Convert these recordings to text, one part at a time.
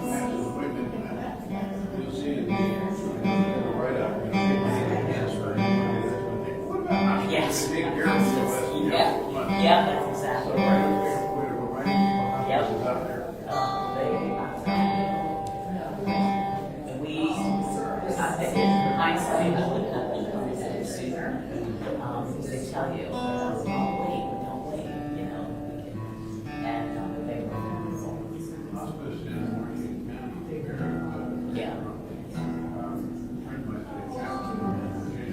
You'll see it, right up, you know, my hands for what about? Yes. Big beer from the west. Yeah, yeah, that's So exactly right right. up there, we're right behind Yep. us is up there. And we, in hindsight, I would have done sooner. They tell you, don't wait, you know, and they were. Hospice in Washington County, there, Yeah. pretty much they can't help what to do.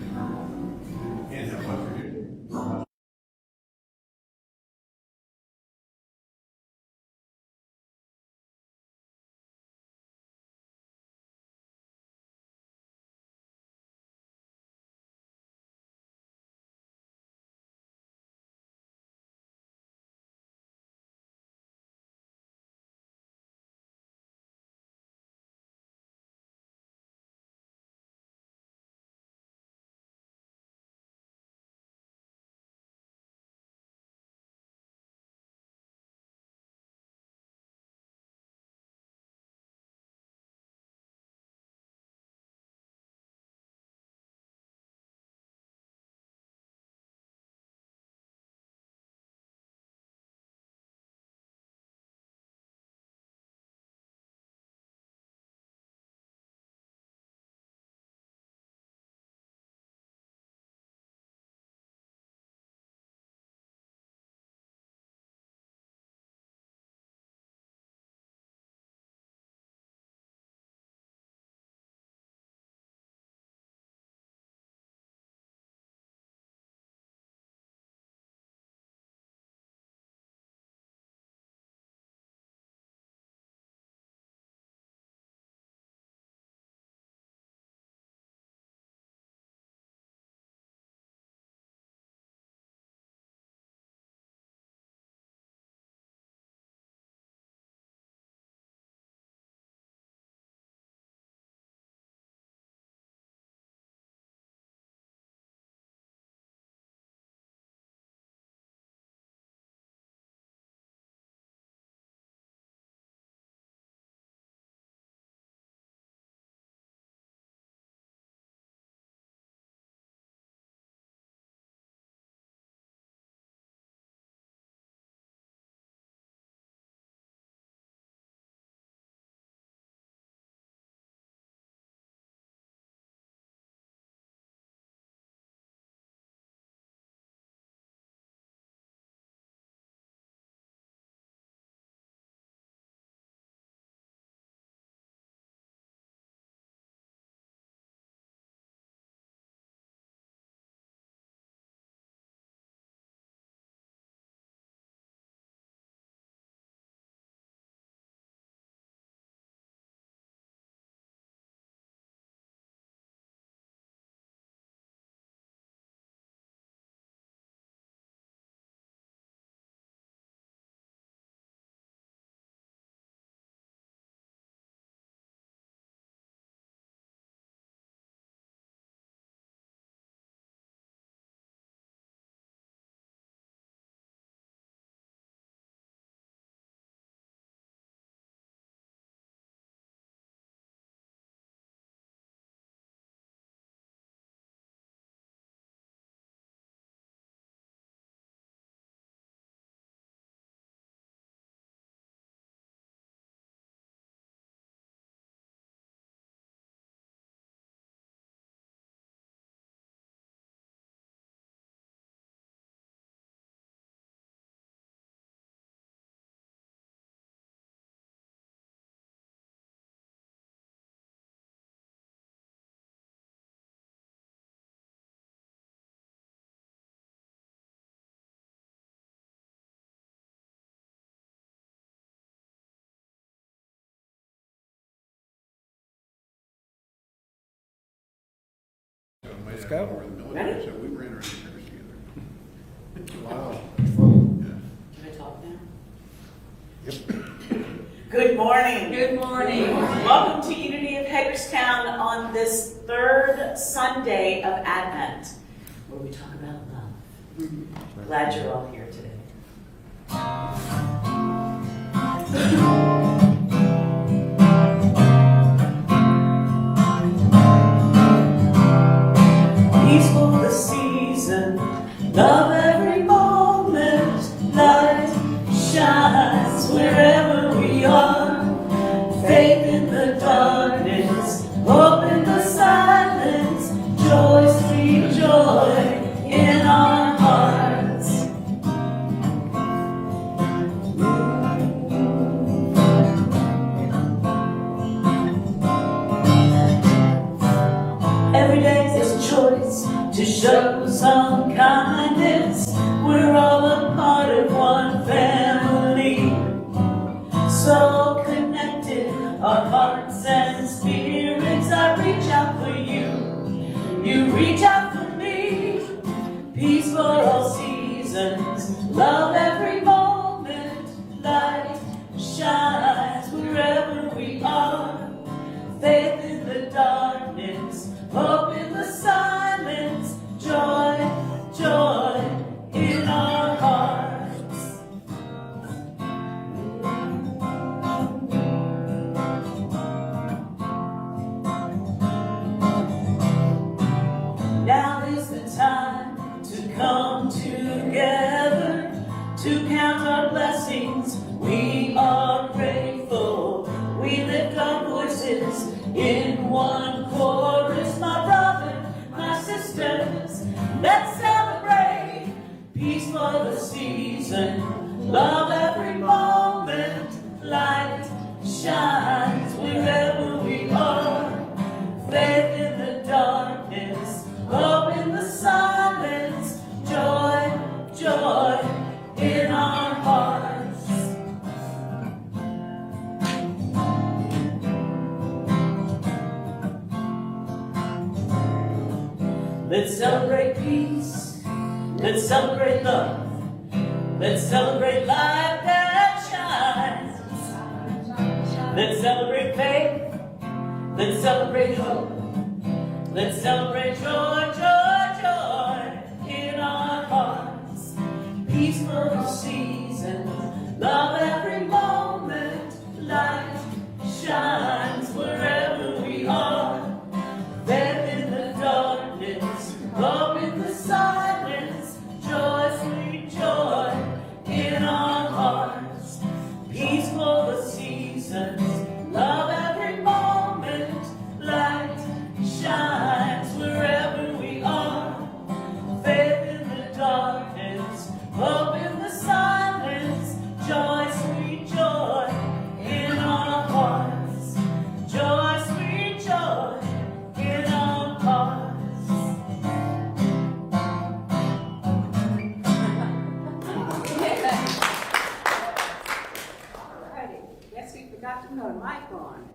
Let's go. Ready? So we were in our chairs together. Wow. Can I talk now? Yep. Good morning. Good morning. Welcome to Unity of Hagerstown on this third Sunday of Advent, where we talk about love. Glad you're all here today. shines wherever we are. Faith in the darkness, hope in the silence, joy, sweet joy in our hearts. Every day is a choice to show some kindness. We're all a part of one family, so connected, our hearts and spirits. I reach out for you, you reach out for me. Peace for all seasons, love every moment. Light shines wherever we are. Faith in the darkness, hope in the silence, joy, joy in our hearts. Now is the time to come together, to count our blessings. We are grateful. We lift our voices in one chorus. My brother, my sisters, let's celebrate. Peace for the season, love every moment. Light shines wherever we are. Faith in the darkness, hope in the silence, joy, joy in our hearts. Let's celebrate peace, let's celebrate love, let's celebrate life that shines. Let's celebrate faith, let's celebrate hope, let's celebrate joy, joy, joy in our hearts. Peace for the season, love every moment. Light shines wherever we are. Faith in the darkness, hope in the silence, joy, sweet joy in our hearts. Peace for the seasons, love every moment. Light shines wherever we are. Faith in the darkness, hope in the silence, joy, sweet joy in our hearts. Joy, sweet joy in our hearts. Alrighty, guess we forgot to put a mic on.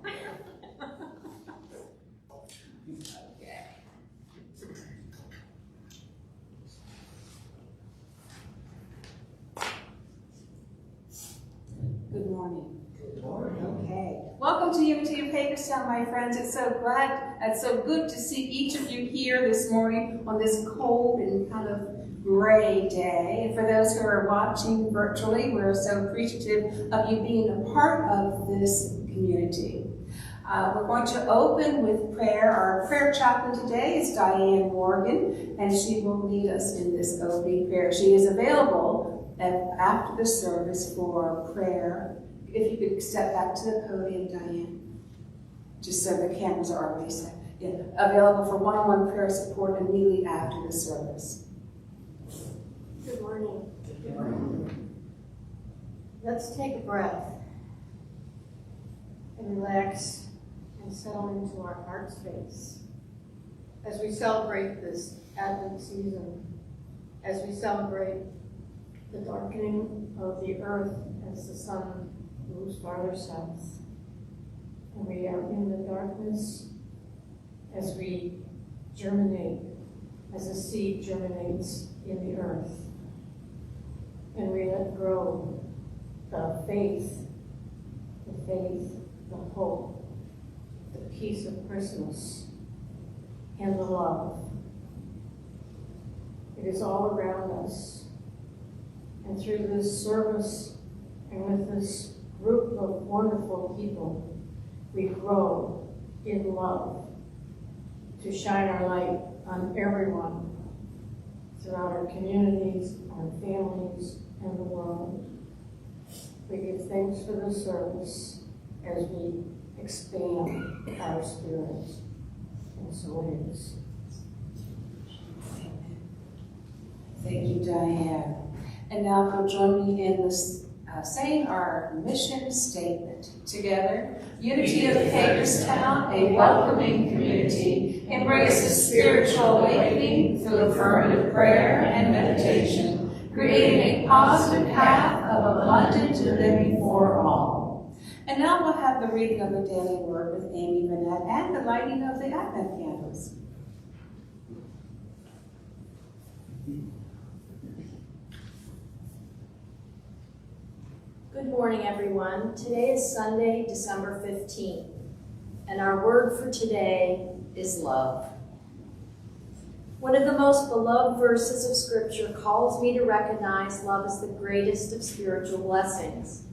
Okay. Good morning. Good morning. Okay. Welcome to Unity of Hagerstown, my friends. It's so good to see each of you here this morning on this cold and kind of gray day. And for those who are watching virtually, we're so appreciative of you being a part of this community. We're going to open with prayer. Our prayer chaplain today is Diane Morgan, and she will lead us in this opening prayer. She is available after the service for prayer. If you could step back to the podium, Diane, just so the cameras are already set. Yeah, available for one-on-one prayer support immediately after the service. Good morning. Let's take a breath and relax and settle into our heart space as we celebrate this Advent season, as we celebrate the darkening of the earth as the sun moves farther south. And we are in the darkness as we germinate, as a seed germinates in the earth. And we let grow the faith, the hope, the peace of Christmas, and the love. It is all around us. And through this service and with this group of wonderful people, we grow in love to shine our light on everyone throughout our communities, our families, and the world. We give thanks for the service as we expand our spirits. And so it is. Thank you, Diane. And now if you'll join me in this, saying our mission statement together. Unity of Hagerstown, a welcoming community, embraces spiritual awakening through affirmative prayer and meditation, creating a positive path of abundant living for all. And now we'll have the reading of the daily word with Amy Vanette and the lighting of the Advent candles. Good morning, everyone. Today is Sunday, December 15th, and our word for today is love. One of the most beloved verses of Scripture calls me to recognize love as the greatest of spiritual blessings.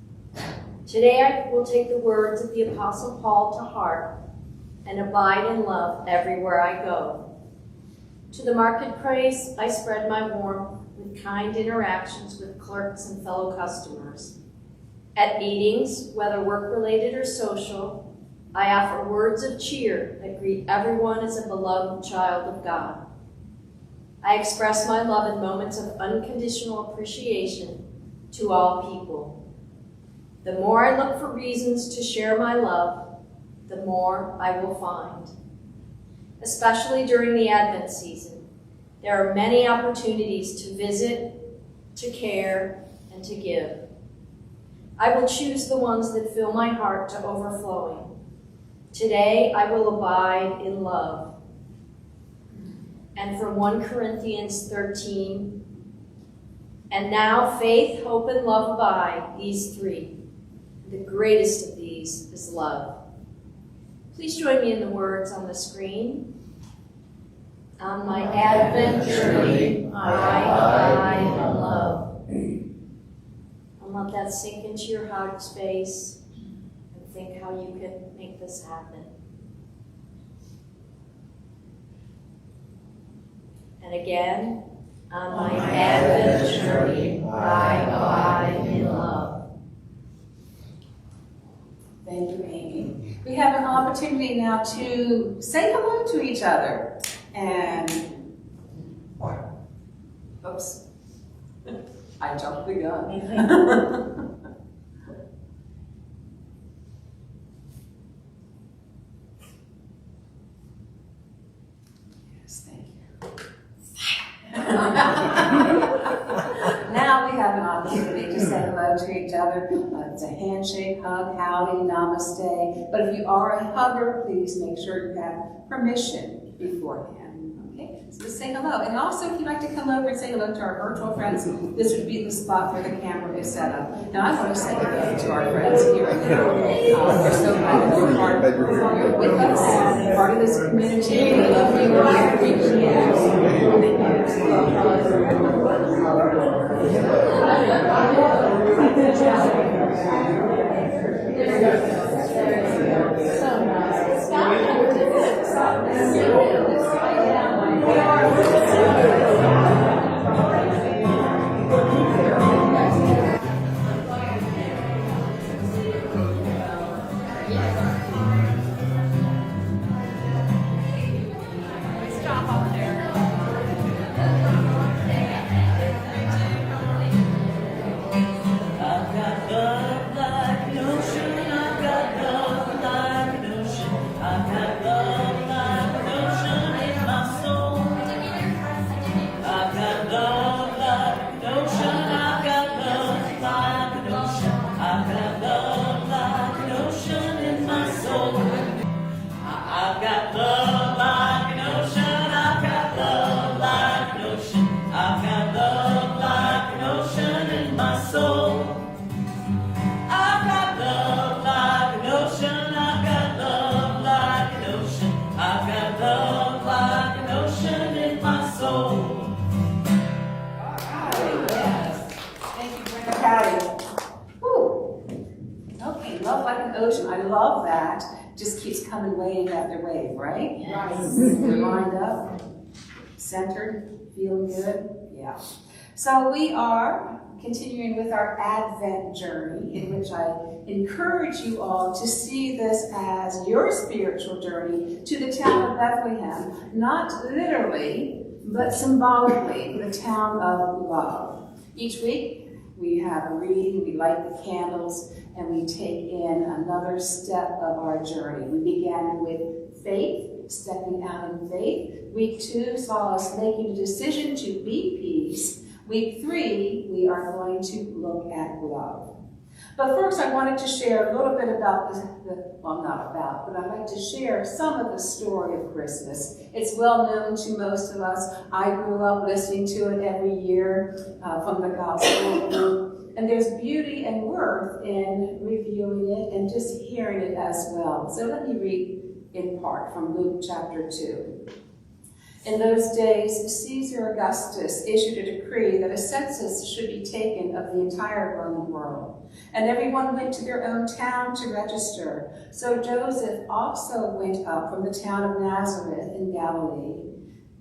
Today I will take the words of the Apostle Paul to heart and abide in love everywhere I go. To the marketplace, I spread my warmth with kind interactions with clerks and fellow customers. At meetings, whether work-related or social, I offer words of cheer that greet everyone as a beloved child of God. I express my love in moments of unconditional appreciation to all people. The more I look for reasons to share my love, the more I will find. Especially during the Advent season, there are many opportunities to visit, to care, and to give. I will choose the ones that fill my heart to overflowing. Today, I will abide in love. And from 1 Corinthians 13, and now faith, hope, and love abide, these three. The greatest of these is love. Please join me in the words on the screen. On my Advent journey, I abide in love. Let that sink into your heart space and think how you can make this happen. And again, on my Advent journey, I abide in love. Thank you, Amy. We have an opportunity now to say hello to each other. And, oops. I jumped the gun. Yes, thank you. Now we have an opportunity to say hello to each other. It's a handshake, hug, howdy, namaste. But if you are a hugger, please make sure you have permission beforehand. So say hello. And also, if you'd like to come over and say hello to our virtual friends, this would be the spot where the camera is set up. Now, I want to say hello to our friends here and now. We're so glad that you're with us, part of this community. We love you. We appreciate ocean. I love that. Just keeps coming wave after wave, right? Yes. We're lined up, centered, feeling good. Yeah. So we are continuing with our Advent journey, in which I encourage you all to see this as your spiritual journey to the town of Bethlehem, not literally, but symbolically, the town of love. Each week, we have a reading, we light the candles, and we take in another step of our journey. We began with faith, stepping out in faith. Week 2 saw us making a decision to be peace. Week 3, we are going to look at love. But first, I wanted to share a little bit about but I'd like to share some of the story of Christmas. It's well known to most of us. I grew up listening to it every year from the gospel group. And there's beauty and worth in reviewing it and just hearing it as well. So let me read in part from Luke chapter 2. In those days, Caesar Augustus issued a decree that a census should be taken of the entire Roman world, and everyone went to their own town to register. So Joseph also went up from the town of Nazareth in Galilee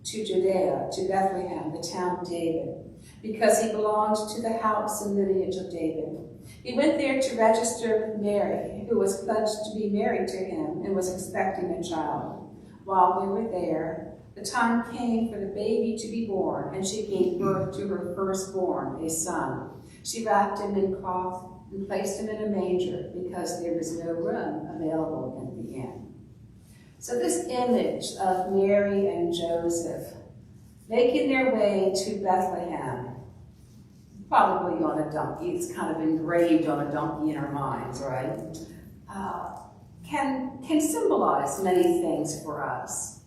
to Judea, to Bethlehem, the town of David, because he belonged to the house and lineage of David. He went there to register with Mary, who was pledged to be married to him and was expecting a child. While they were there, the time came for the baby to be born, and she gave birth to her firstborn, a son. She wrapped him in cloth and placed him in a manger because there was no room available in the inn. So this image of Mary and Joseph making their way to Bethlehem, probably on a donkey, it's kind of engraved on a donkey in our minds, right? Can symbolize many things for us.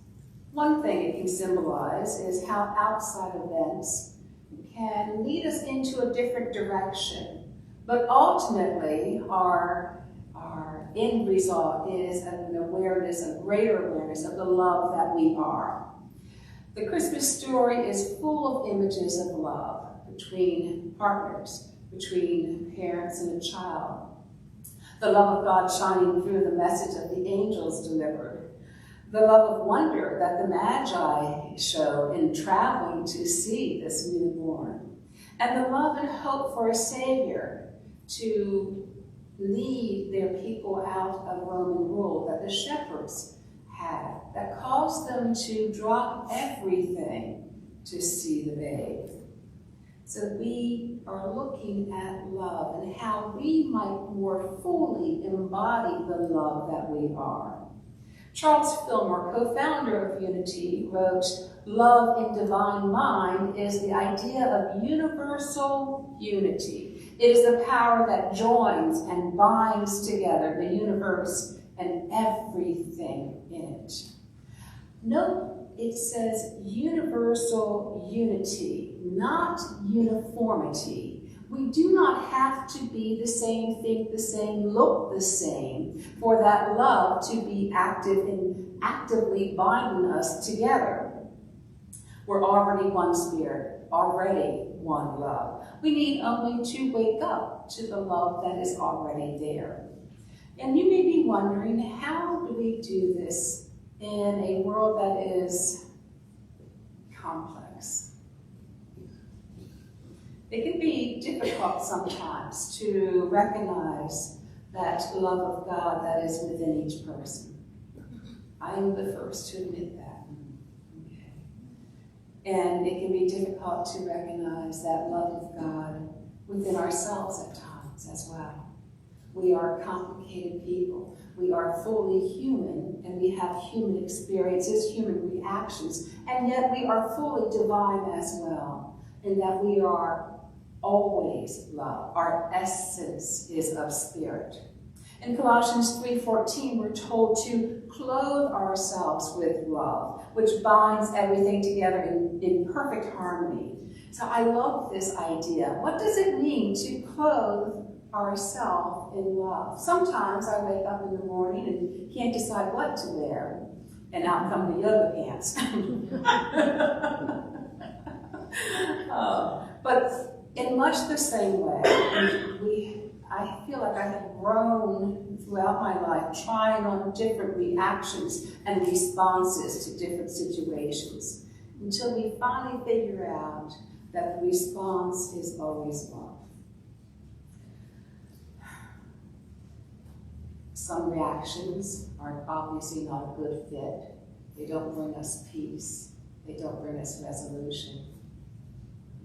One thing it can symbolize is how outside events can lead us into a different direction. But ultimately, our end result is an awareness, a greater awareness of the love that we are. The Christmas story is full of images of love between partners, between parents and a child. The love of God shining through the message that the angels delivered. The love of wonder that the Magi showed in traveling to see this newborn. And the love and hope for a Savior to lead their people out of Roman rule that the shepherds had, that caused them to drop everything to see the babe. So we are looking at love and how we might more fully embody the love that we are. Charles Fillmore, co-founder of Unity, wrote, "Love in divine mind is the idea of universal unity. It is the power that joins and binds together the universe and everything in it." Note it says universal unity, not uniformity. We do not have to be the same, think the same, look the same for that love to be active in actively binding us together. We're already one spirit, already one love. We need only to wake up to the love that is already there. And you may be wondering, how do we do this in a world that is complex? It can be difficult sometimes to recognize that love of God that is within each person. I am the first to admit that. Okay. And it can be difficult to recognize that love of God within ourselves at times as well. We are complicated people. We are fully human, and we have human experiences, human reactions, and yet we are fully divine as well, in that we are always love. Our essence is of spirit. In Colossians 3:14, we're told to clothe ourselves with love, which binds everything together in perfect harmony. So I love this idea. What does it mean to clothe ourselves in love? Sometimes I wake up in the morning and can't decide what to wear, and out come the yoga pants. But in much the same way, I feel like I have grown throughout my life trying on different reactions and responses to different situations until we finally figure out that the response is always love. Some reactions are obviously not a good fit. They don't bring us peace. They don't bring us resolution.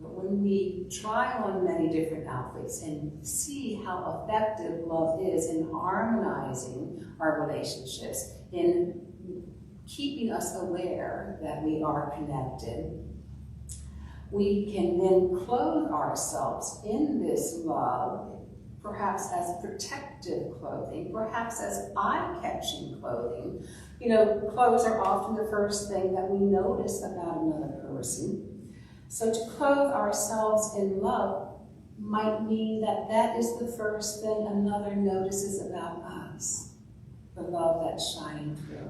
But when we try on many different outfits and see how effective love is in harmonizing our relationships, in keeping us aware that we are connected, we can then clothe ourselves in this love, perhaps as protective clothing, perhaps as eye-catching clothing. You know, clothes are often the first thing that we notice about another person. So to clothe ourselves in love might mean that that is the first thing another notices about us, the love that's shining through.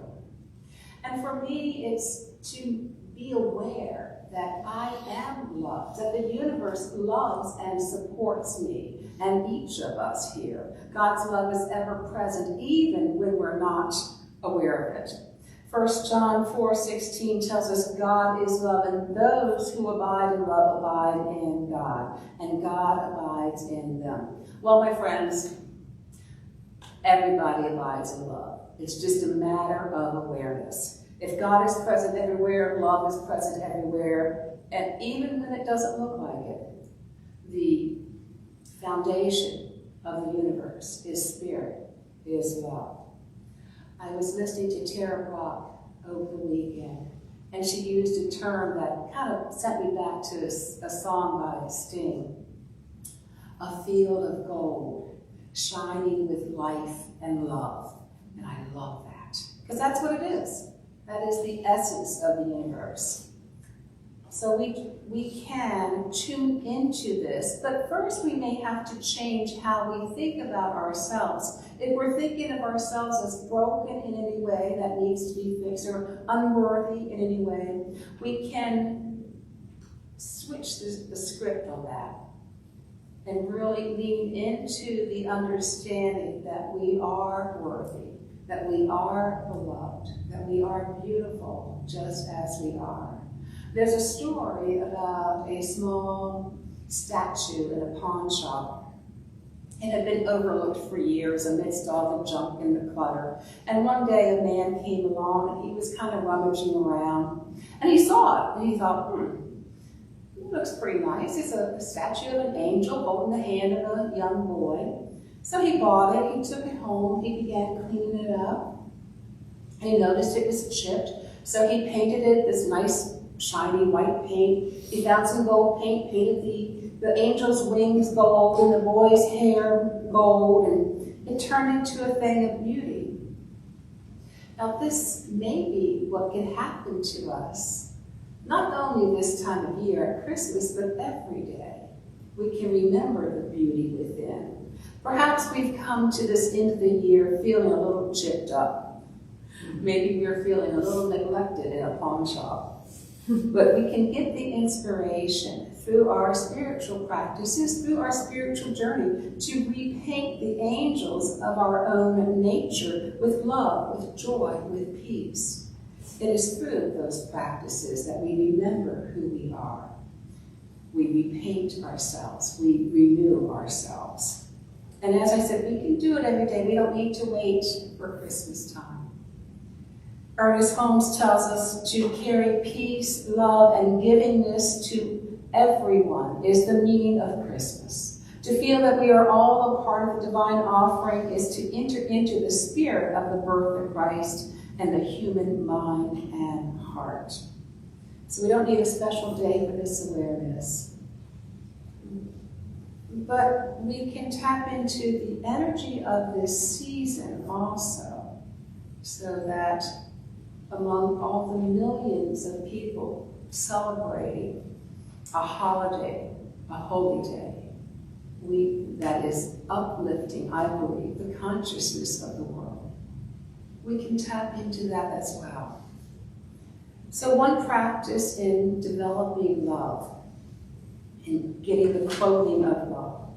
And for me, it's to be aware that I am loved, that the universe loves and supports me and each of us here. God's love is ever present, even when we're not aware of it. 1 John 4:16 tells us God is love, and those who abide in love abide in God, and God abides in them. Well, my friends, everybody abides in love. It's just a matter of awareness. If God is present everywhere, love is present everywhere, and even when it doesn't look like it, the foundation of the universe is spirit, is love. I was listening to Tara Brach over the weekend, and she used a term that kind of sent me back to a song by Sting. A field of gold, shining with life and love. And I love that, because that's what it is. That is the essence of the universe. So we can tune into this, but first we may have to change how we think about ourselves. If we're thinking of ourselves as broken in any way that needs to be fixed, or unworthy in any way, we can switch the script on that and really lean into the understanding that we are worthy, that we are beloved, that we are beautiful just as we are. There's a story about a small statue in a pawn shop. It had been overlooked for years amidst all the junk and the clutter. And one day a man came along and he was kind of rummaging around. And he saw it and he thought, it looks pretty nice. It's a statue of an angel holding the hand of a young boy. So he bought it, he took it home, he began cleaning it up. And he noticed it was chipped. So he painted it this nice shiny white paint. He found some gold paint, painted the angel's wings gold and the boy's hair gold, and it turned into a thing of beauty. Now this may be what can happen to us, not only this time of year at Christmas, but every day. We can remember the beauty within. Perhaps we've come to this end of the year feeling a little chipped up. Maybe we're feeling a little neglected in a pawn shop. But we can get the inspiration through our spiritual practices, through our spiritual journey, to repaint the angels of our own nature with love, with joy, with peace. It is through those practices that we remember who we are. We repaint ourselves. We renew ourselves. And as I said, we can do it every day. We don't need to wait for Christmas time. Ernest Holmes tells us to carry peace, love, and givingness to everyone is the meaning of Christmas. To feel that we are all a part of the divine offering is to enter into the spirit of the birth of Christ and the human mind and heart. So we don't need a special day for this awareness. But we can tap into the energy of this season also, so that among all the millions of people celebrating a holiday, a holy day, that is uplifting, I believe, the consciousness of the world. We can tap into that as well. So one practice in developing love, in getting the clothing of love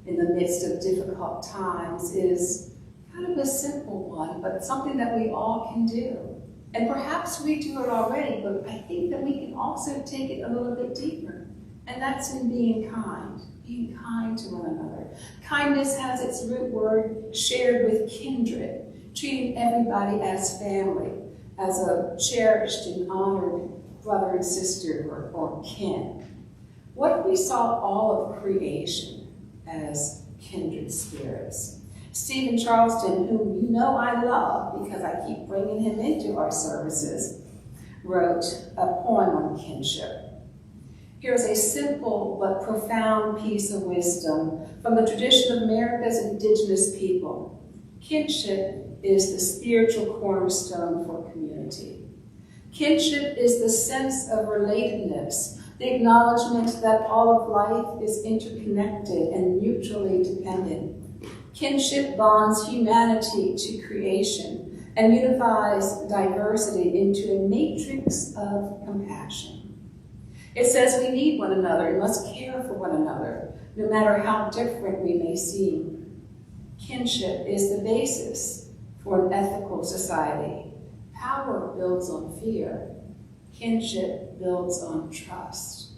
in the midst of difficult times, is kind of a simple one, but something that we all can do. And perhaps we do it already, but I think that we can also take it a little bit deeper. And that's in being kind. being kind to one another. Kindness has its root word shared with kindred, treating everybody as family, as a cherished and honored brother and sister or kin. What if we saw all of creation as kindred spirits? Stephen Charleston, whom you know I love because I keep bringing him into our services, wrote a poem on kinship. Here's a simple but profound piece of wisdom from the tradition of America's indigenous people. Kinship is the spiritual cornerstone for community. Kinship is the sense of relatedness, the acknowledgement that all of life is interconnected and mutually dependent. Kinship bonds humanity to creation and unifies diversity into a matrix of compassion. It says we need one another and must care for one another, no matter how different we may seem. Kinship is the basis for an ethical society. Power builds on fear. Kinship builds on trust.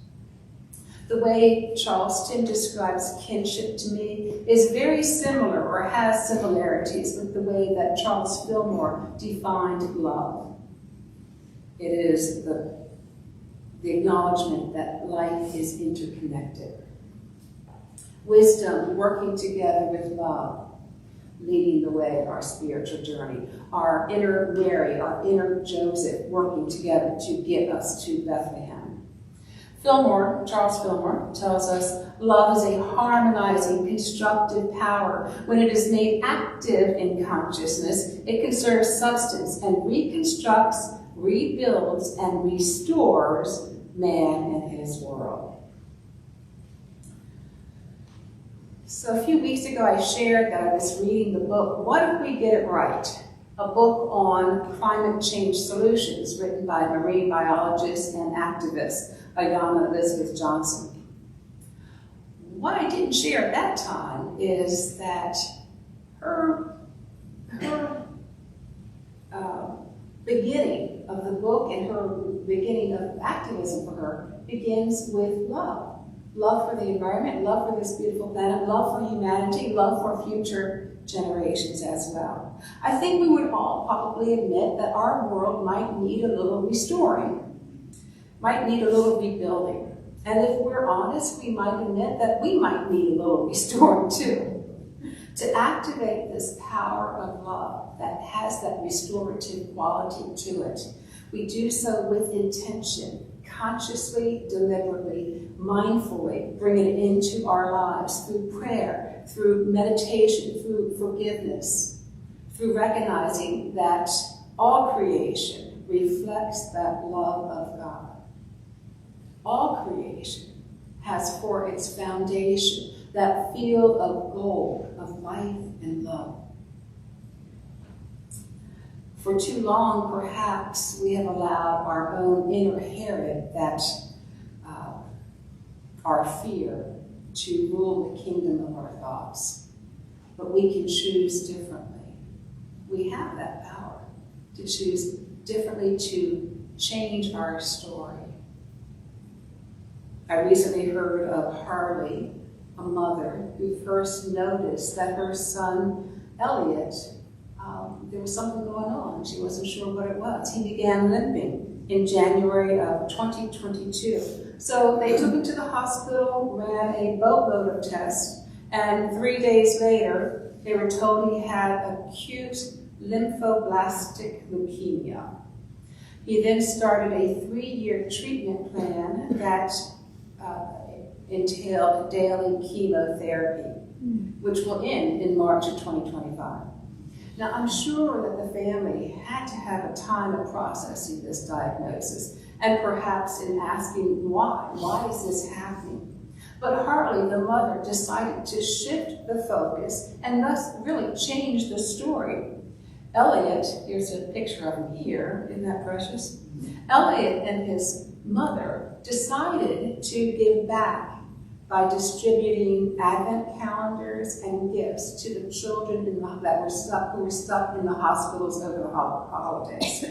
The way Charleston describes kinship to me is very similar or has similarities with the way that Charles Fillmore defined love. It is the acknowledgement that life is interconnected. Wisdom working together with love, leading the way in our spiritual journey. Our inner Mary, our inner Joseph working together to get us to Bethlehem. Charles Fillmore tells us love is a harmonizing, constructive power. When it is made active in consciousness, it conserves substance and reconstructs, rebuilds, and restores man and his world. So a few weeks ago I shared that I was reading the book, What If We Get It Right? A book on climate change solutions written by marine biologist and activist Ayanna Elizabeth Johnson. What I didn't share at that time is that her beginning of the book and her beginning of activism for her begins with love. Love for the environment, love for this beautiful planet, love for humanity, love for future generations as well. I think we would all probably admit that our world might need a little restoring, might need a little rebuilding. And if we're honest, we might admit that we might need a little restoring too. To activate this power of love that has that restorative quality to it, we do so with intention, consciously, deliberately, mindfully, bring it into our lives through prayer, through meditation, through forgiveness, through recognizing that all creation reflects that love of God. All creation has for its foundation that field of gold of life and love. For too long, perhaps, we have allowed our own inner Herod, that our fear, to rule the kingdom of our thoughts. But we can choose differently. We have that power to choose differently, to change our story. I recently heard of Harley, a mother who first noticed that her son, Elliot, there was something going on. She wasn't sure what it was. He began limping in January of 2022. So they took him to the hospital, ran a boatload of tests, and 3 days later, they were told he had acute lymphoblastic leukemia. He then started a 3-year treatment plan that entailed daily chemotherapy, which will end in March of 2025. Now, I'm sure that the family had to have a time of processing this diagnosis, and perhaps in asking why is this happening? But Harley, the mother, decided to shift the focus and thus really change the story. Elliot, here's a picture of him here, isn't that precious? Elliot and his mother decided to give back by distributing Advent calendars and gifts to the children who were stuck in the hospitals over the holidays.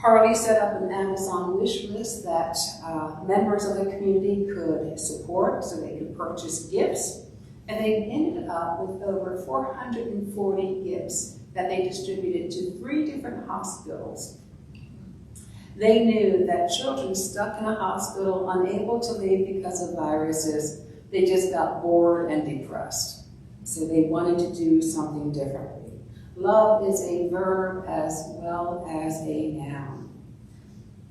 Harley set up an Amazon wish list that members of the community could support so they could purchase gifts. And they ended up with over 440 gifts that they distributed to 3 different hospitals. They knew that children stuck in a hospital, unable to leave because of viruses, they just got bored and depressed. So they wanted to do something differently. Love is a verb as well as a noun.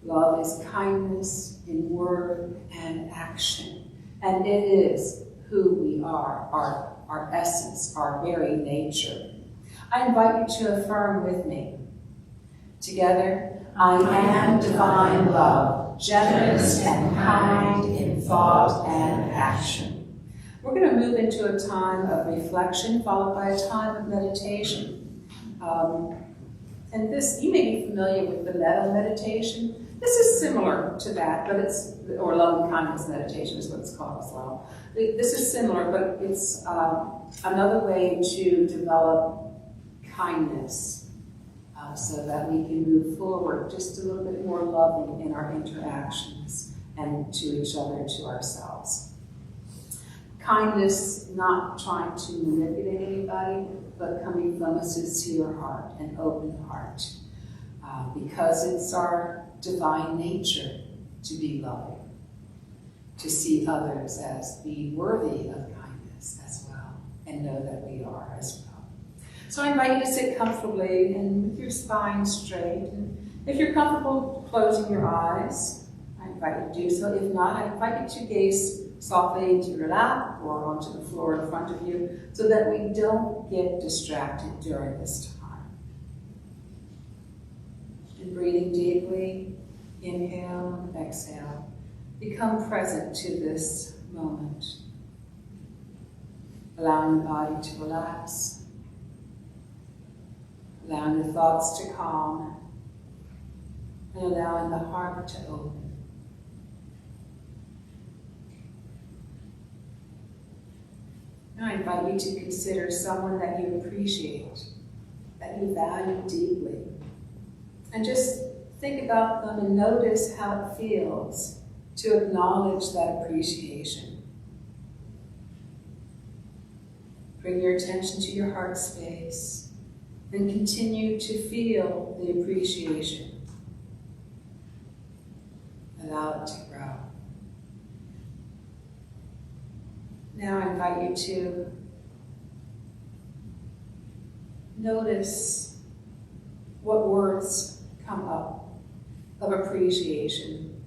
Love is kindness in word and action. And it is who we are, our essence, our very nature. I invite you to affirm with me. Together, I am divine love, generous and kind in thought and action. We're going to move into a time of reflection followed by a time of meditation. And this, you may be familiar with the metta meditation. This is similar to that, but or love and kindness meditation is what it's called as well. This is similar, but it's another way to develop kindness so that we can move forward just a little bit more loving in our interactions and to each other and to ourselves. Kindness, not trying to manipulate anybody, but coming from a sincere heart, an open heart, because it's our divine nature to be loving, to see others as being worthy of kindness as well, and know that we are as well. So I invite you to sit comfortably and with your spine straight. And if you're comfortable closing your eyes, I invite you to do so. If not, I invite you to gaze softly into your lap or onto the floor in front of you so that we don't get distracted during this time. And breathing deeply, inhale and exhale. Become present to this moment. Allowing the body to relax. Allowing the thoughts to calm. And allowing the heart to open. Now I invite you to consider someone that you appreciate, that you value deeply. And just think about them and notice how it feels to acknowledge that appreciation. Bring your attention to your heart space and continue to feel the appreciation. Allow it to grow. Now I invite you to notice what words come up of appreciation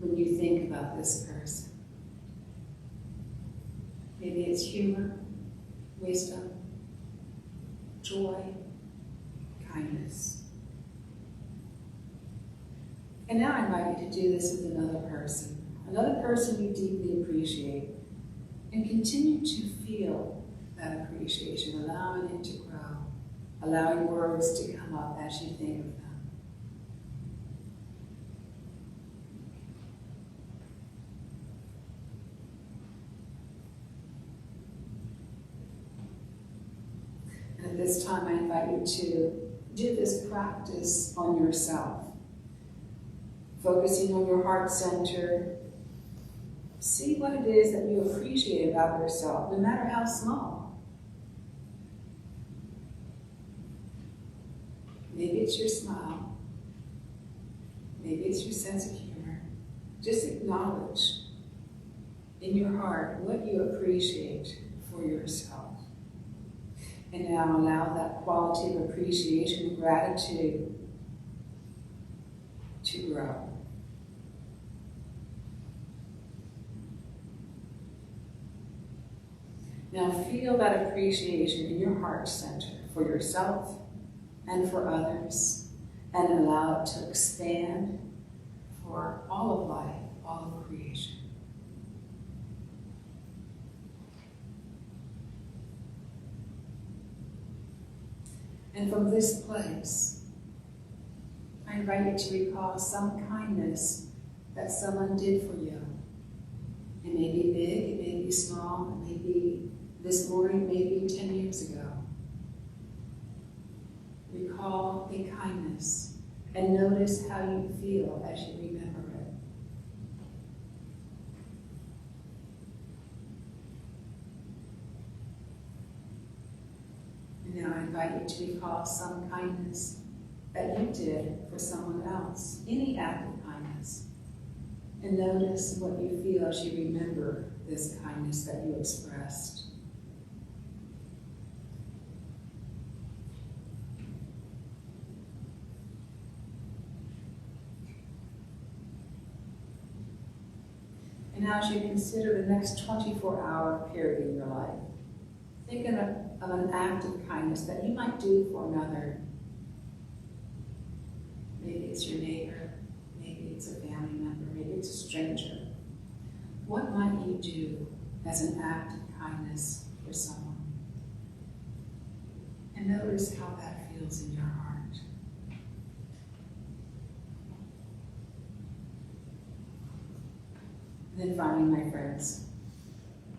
when you think about this person. Maybe it's humor, wisdom, joy, kindness. And now I invite you to do this with another person you deeply appreciate, and continue to feel that appreciation, allowing it to grow, allowing words to come up as you think of them. And at this time, I invite you to do this practice on yourself, focusing on your heart center. See what it is that you appreciate about yourself, no matter how small. Maybe it's your smile. Maybe it's your sense of humor. Just acknowledge in your heart what you appreciate for yourself. And now allow that quality of appreciation and gratitude to grow. Now feel that appreciation in your heart center for yourself and for others, and allow it to expand for all of life, all of creation. And from this place, I invite you to recall some kindness that someone did for you. It may be big, it may be small, it may be this morning, maybe 10 years ago. Recall a kindness And notice how you feel as you remember it. And now I invite you to recall some kindness that you did for someone else, any act of kindness. And notice what you feel as you remember this kindness that you expressed. And now as you consider the next 24-hour period in your life, think of an act of kindness that you might do for another. Maybe it's your neighbor, maybe it's a family member, maybe it's a stranger. What might you do as an act of kindness for someone? And notice how that feels in your heart. And then finally, my friends,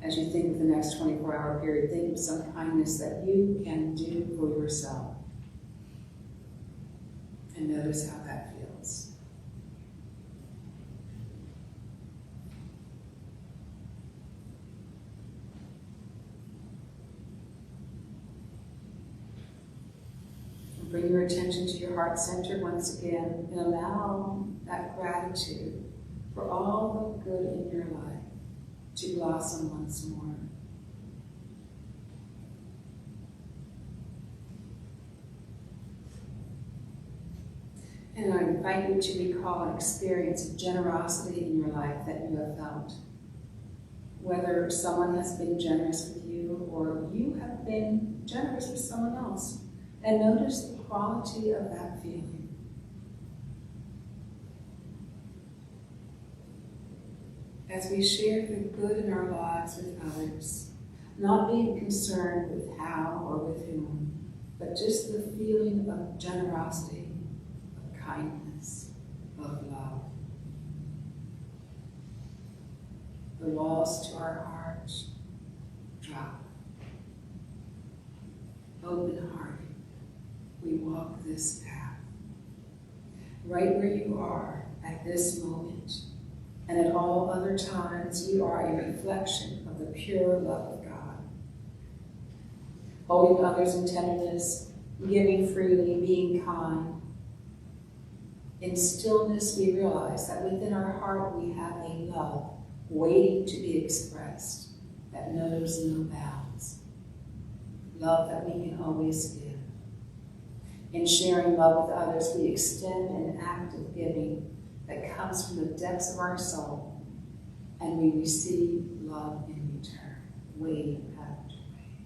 as you think of the next 24-hour period, think of some kindness that you can do for yourself. And notice how that feels. And bring your attention to your heart center once again and allow that gratitude for all the good in your life to blossom once more. And I invite you to recall an experience of generosity in your life that you have felt. Whether someone has been generous with you or you have been generous with someone else. And notice the quality of that feeling. As we share the good in our lives with others, not being concerned with how or with whom, but just the feeling of generosity, of kindness, of love. The walls to our hearts drop. Open-hearted, we walk this path. Right where you are at this moment, and at all other times, you are a reflection of the pure love of God. Holding others in tenderness, giving freely, being kind. In stillness, we realize that within our heart we have a love waiting to be expressed that knows no bounds. Love that we can always give. In sharing love with others, we extend an act of giving that comes from the depths of our soul, and we receive love in return, waiting after waiting.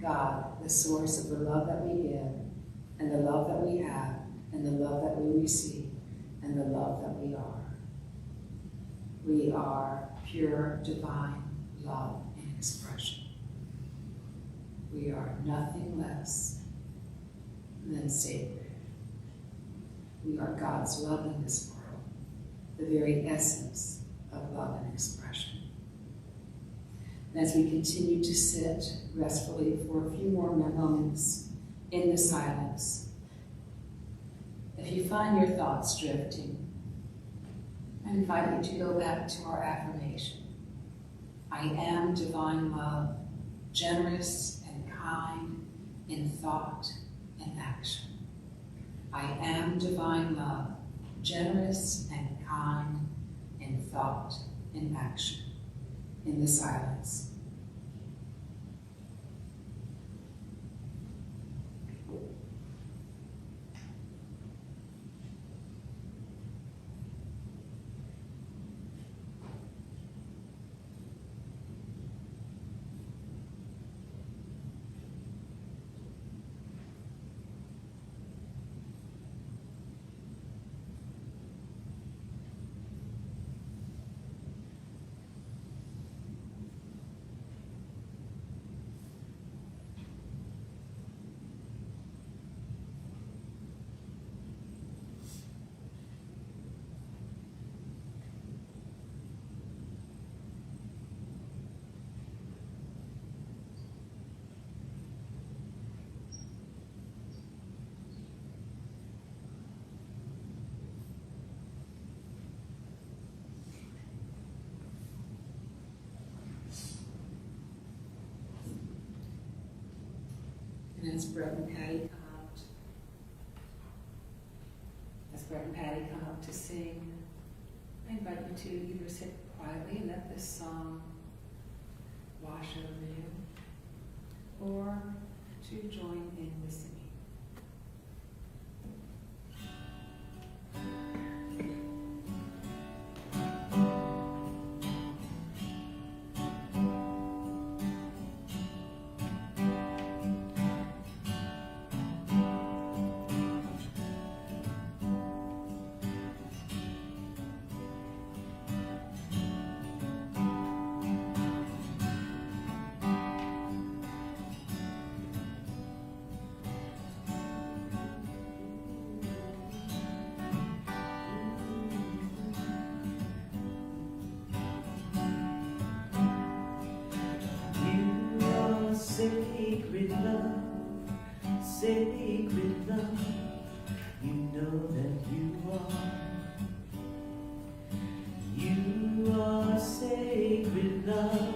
God, the source of the love that we give, and the love that we have, and the love that we receive, and the love that we are. We are pure, divine love in expression. We are nothing less than sacred. We are God's love in this world, the very essence of love and expression. And as we continue to sit restfully for a few more moments in the silence, if you find your thoughts drifting, I invite you to go back to our affirmation. I am divine love, generous and kind in thought and action. I am divine love, generous and kind in thought and action, in the silence. And as Brett and Patty come up to sing, I invite you to either sit quietly and let this song wash over you, or to join in the singing. Sacred love, sacred love, you know that you are. You are sacred love,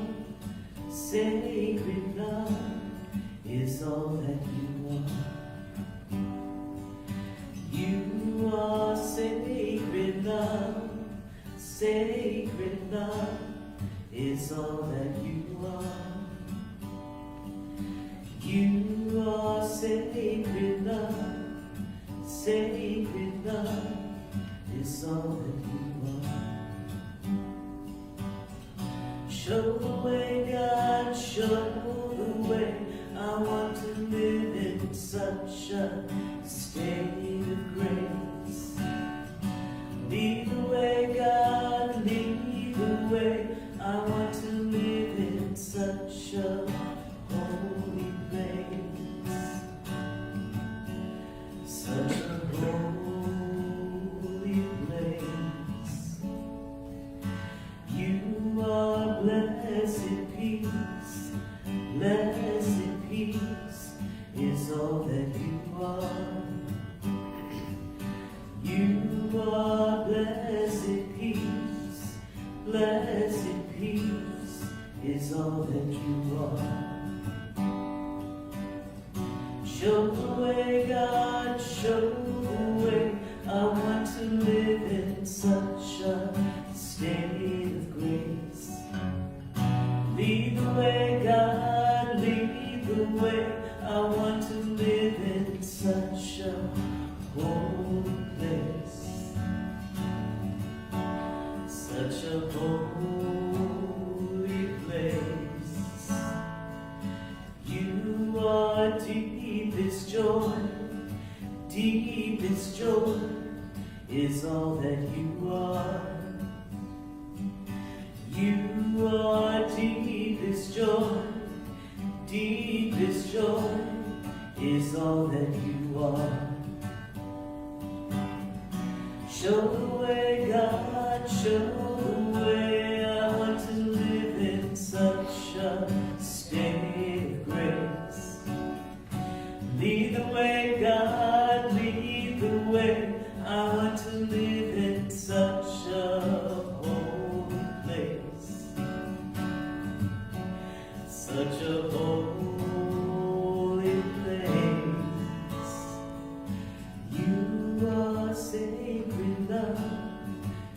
sacred love is all that you are. You are sacred love, sacred love is all that you are. You are sacred love, sacred love is all that you are. Show the way, God, show the way. I want to live in such a state of grace. Lead the way, God, lead the way. I want to live in such a holy place, such a holy place. You are blessed peace, blessed peace is all that you are. You are blessed peace, blessed peace is all that you are. Show the way, God, show the way. I want to live in such a state of grace. Lead the way, God, lead the way. I want to live in such a holy place, such a holy place. You are deepest joy, deepest joy is all that you are. You are deepest joy, deepest joy is all that you are. Show the way, God, show the way. I want to live in such a state of grace. Lead the way, God, lead the way. I want to live in such a holy place, such a holy place. You are sacred love,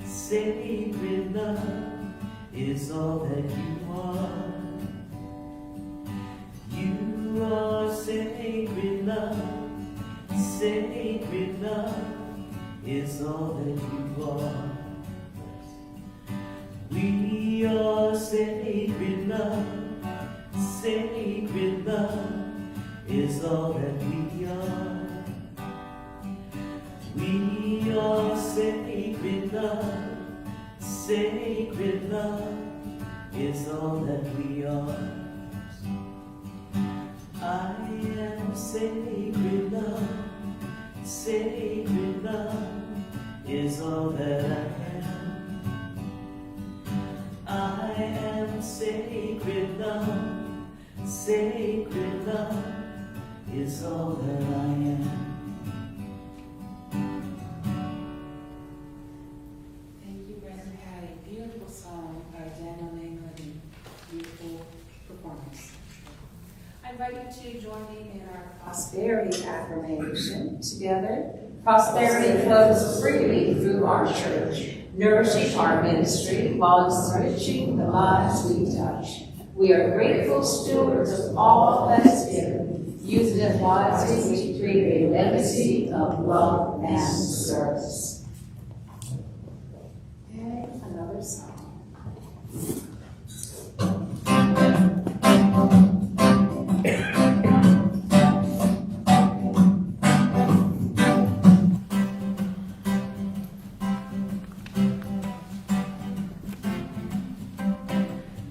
sacred love is all that you are. You are sacred love, sacred love is all that you are. We are sacred love, sacred love is all that we are. We are sacred love, sacred love is all that we are. I am sacred love, sacred love is all that I am. I am sacred love, sacred love is all that I am. Thank you, Brett and Patty. Beautiful song by Daniel Nangley. Beautiful performance. I invite you to join join me in our prosperity affirmation together? Prosperity flows freely through our church, nourishing our ministry while enriching the lives we touch. We are grateful stewards of all that is given, using it wisely to create a legacy of love and service. Okay, another song.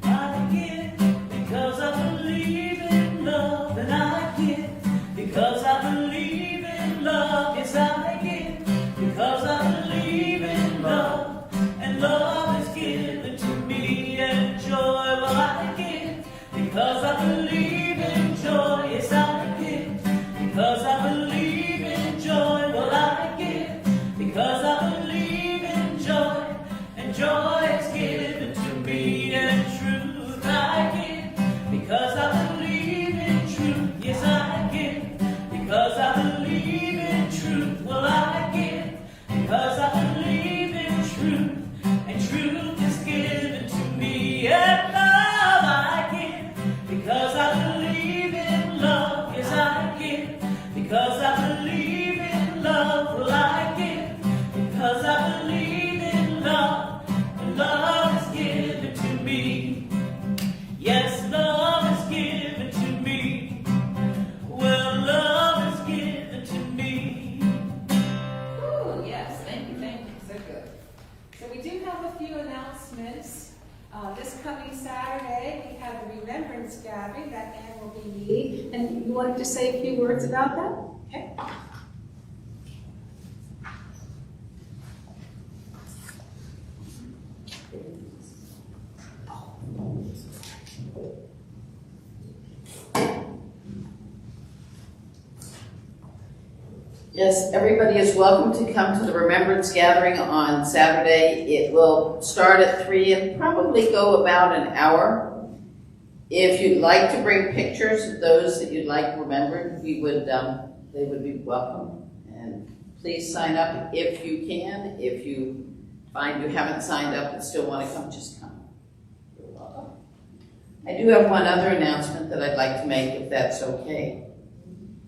I give because I believe in love, and I give because I believe in love. Yes, I give because I believe in love, and love is given to me, and joy. Well, I give because I believe in joy. Yes, I give because I believe in joy. Well, I give because I believe in joy, and joy is given to me, and truth I give because I believe in truth. Yes, I give because I believe in truth. Well, I give because I believe in truth, and truth is given to me, and love I give because I believe in love. Yes, I give because I believe in love. Well, I give because I believe in love, and love is given to me. Yes, love is given to me. Well, love is given to me. Ooh, yes, thank you, so good. So we do have a few announcements. This coming Saturday, we have the Remembrance Gathering that Anne will be leading, and you wanted to say a few words about that? Okay. Yes, everybody is welcome to come to the Remembrance Gathering on Saturday. It will start at 3 and probably go about an hour. If you'd like to bring pictures of those that you'd like remembered, they would be welcome. And please sign up if you can. If you find you haven't signed up and still want to come, just come. You're welcome. I do have one other announcement that I'd like to make, if that's okay.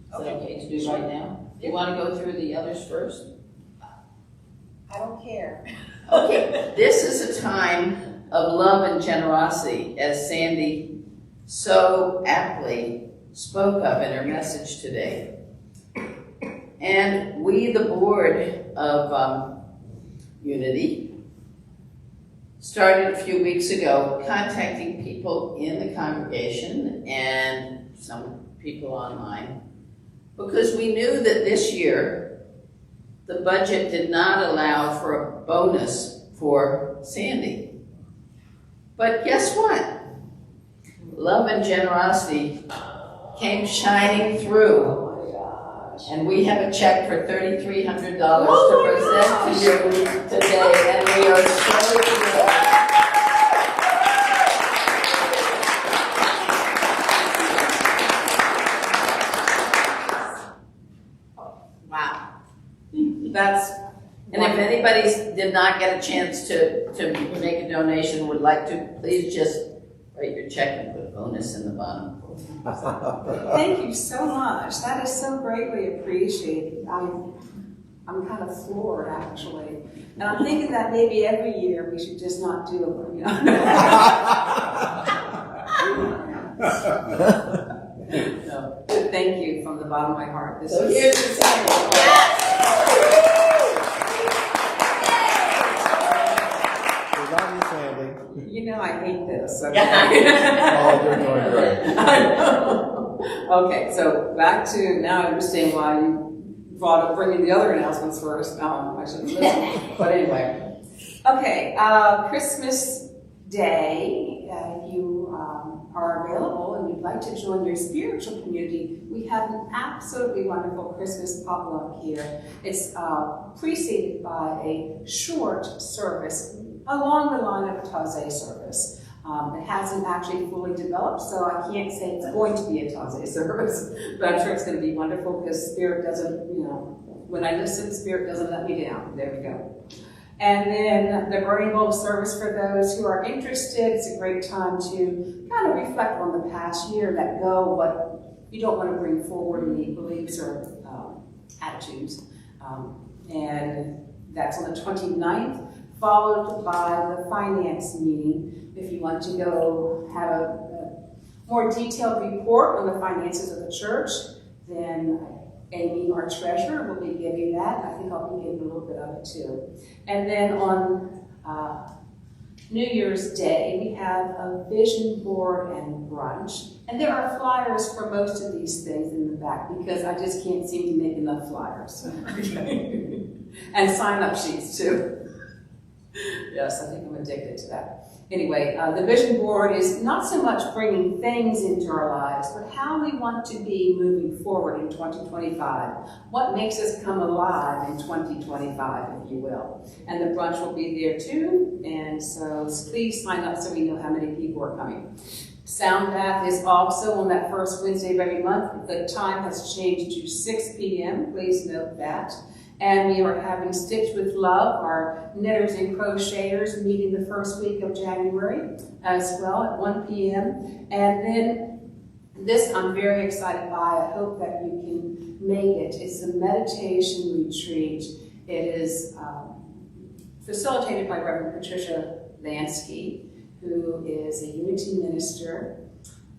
Is that okay to do right now? Do you want to go through the others first? I don't care. Okay, this is a time of love and generosity, as Sandy so aptly spoke of in her message today. And we, the board of Unity, started a few weeks ago contacting people in the congregation and some people online, because we knew that this year the budget did not allow for a bonus for Sandy. But guess what? Love and generosity came shining through. And we have a check for $3,300 to present to you today, and we are so grateful. And if anybody did not get a chance to make a donation, would like to, please just write your check and put a bonus in the bottom. Thank you so much. That is so greatly appreciated. I'm kind of floored, actually. And I'm thinking that maybe every year we should just not do it, you know. So, thank you from the bottom of my heart. So here's the second. We love you, Sandy. You know I hate this. Oh, you're doing great. I know. Okay, so back to, now I understand why you brought up bringing the other announcements first. I shouldn't listen. But anyway. Okay, Christmas Day, if you are available and you'd like to join your spiritual community, we have an absolutely wonderful Christmas potluck here. It's preceded by a short service along the line of a Taizé service. It hasn't actually fully developed, so I can't say it's going to be a Taizé service, but I'm sure it's going to be wonderful because Spirit doesn't, when I listen, Spirit doesn't let me down. There we go. And then the burning bowl service for those who are interested. It's a great time to kind of reflect on the past year, let go what you don't want to bring forward, any beliefs or attitudes. And that's on the 29th, followed by the finance meeting. If you want to go have a more detailed report on the finances of the church, then Amy, our treasurer, will be giving that. I think I'll be giving a little bit of it too. And then on New Year's Day, we have a vision board and brunch. And there are flyers for most of these things in the back because I just can't seem to make enough flyers. And sign-up sheets too. Yes, I think I'm addicted to that. Anyway, the vision board is not so much bringing things into our lives, but how we want to be moving forward in 2025. What makes us come alive in 2025, if you will. And the brunch will be there too, and so please sign up so we know how many people are coming. Sound Bath is also on that first Wednesday of every month. The time has changed to 6 p.m. Please note that. And we are having Stitch with Love, our knitters and crocheters, meeting the first week of January as well at 1 p.m. And then this I'm very excited by. I hope that you can make it. It's a meditation retreat. It is facilitated by Reverend Patricia Lansky, who is a Unity minister.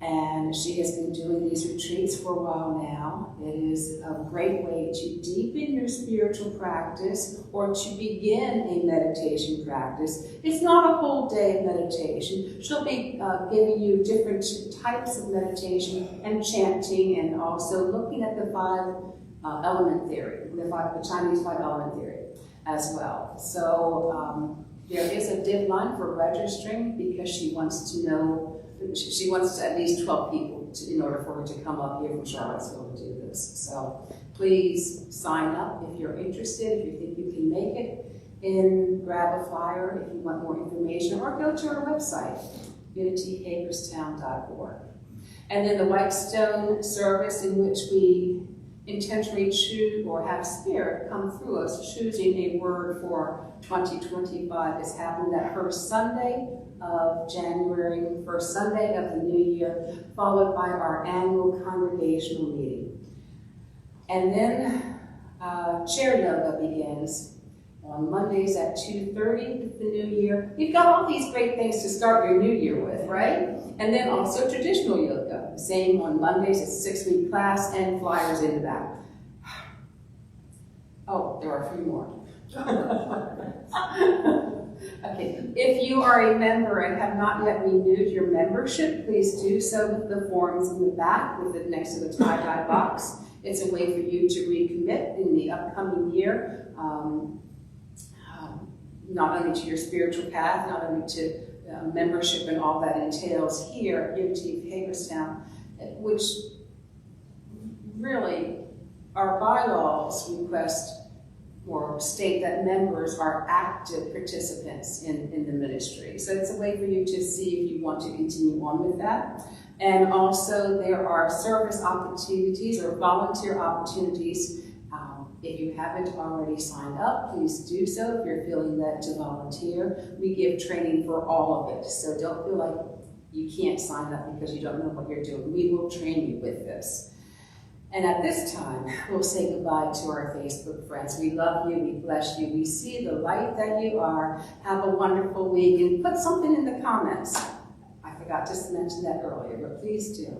And she has been doing these retreats for a while now. It is a great way to deepen your spiritual practice or to begin a meditation practice. It's not a whole day of meditation. She'll be giving you different types of meditation and chanting and also looking at the five-element theory, the Chinese five-element theory as well. So there is a deadline for registering because she wants to know. She wants at least 12 people in order for her to come up here from Charlottesville to do this. So please sign up if you're interested, if you think you can make it, and grab a flyer if you want more information, or go to our website, unityhagerstown.org. And then the Whitestone service, in which we intentionally choose or have Spirit come through us, choosing a word for 2025, is happening that first Sunday of January, first Sunday of the new year, followed by our annual congregational meeting. And then chair yoga begins on Mondays at 2:30 with the new year. You've got all these great things to start your new year with, right? And then also traditional yoga, same on Mondays. It's a 6-week class and flyers in the back. Oh, there are a few more. Okay, if you are a member and have not yet renewed your membership, please do so with the forms in the back, with it next to the tie-dye box. It's a way for you to recommit in the upcoming year, not only to your spiritual path, not only to membership and all that entails here at Unity of Hagerstown, which really our bylaws request or state that members are active participants in the ministry. So it's a way for you to see if you want to continue on with that. And also there are service opportunities or volunteer opportunities. If you haven't already signed up, please do so if you're feeling led to volunteer. We give training for all of it, so don't feel like you can't sign up because you don't know what you're doing. We will train you with this. And at this time, we'll say goodbye to our Facebook friends. We love you, we bless you, we see the light that you are. Have a wonderful week, and put something in the comments. I forgot to mention that earlier, but please do.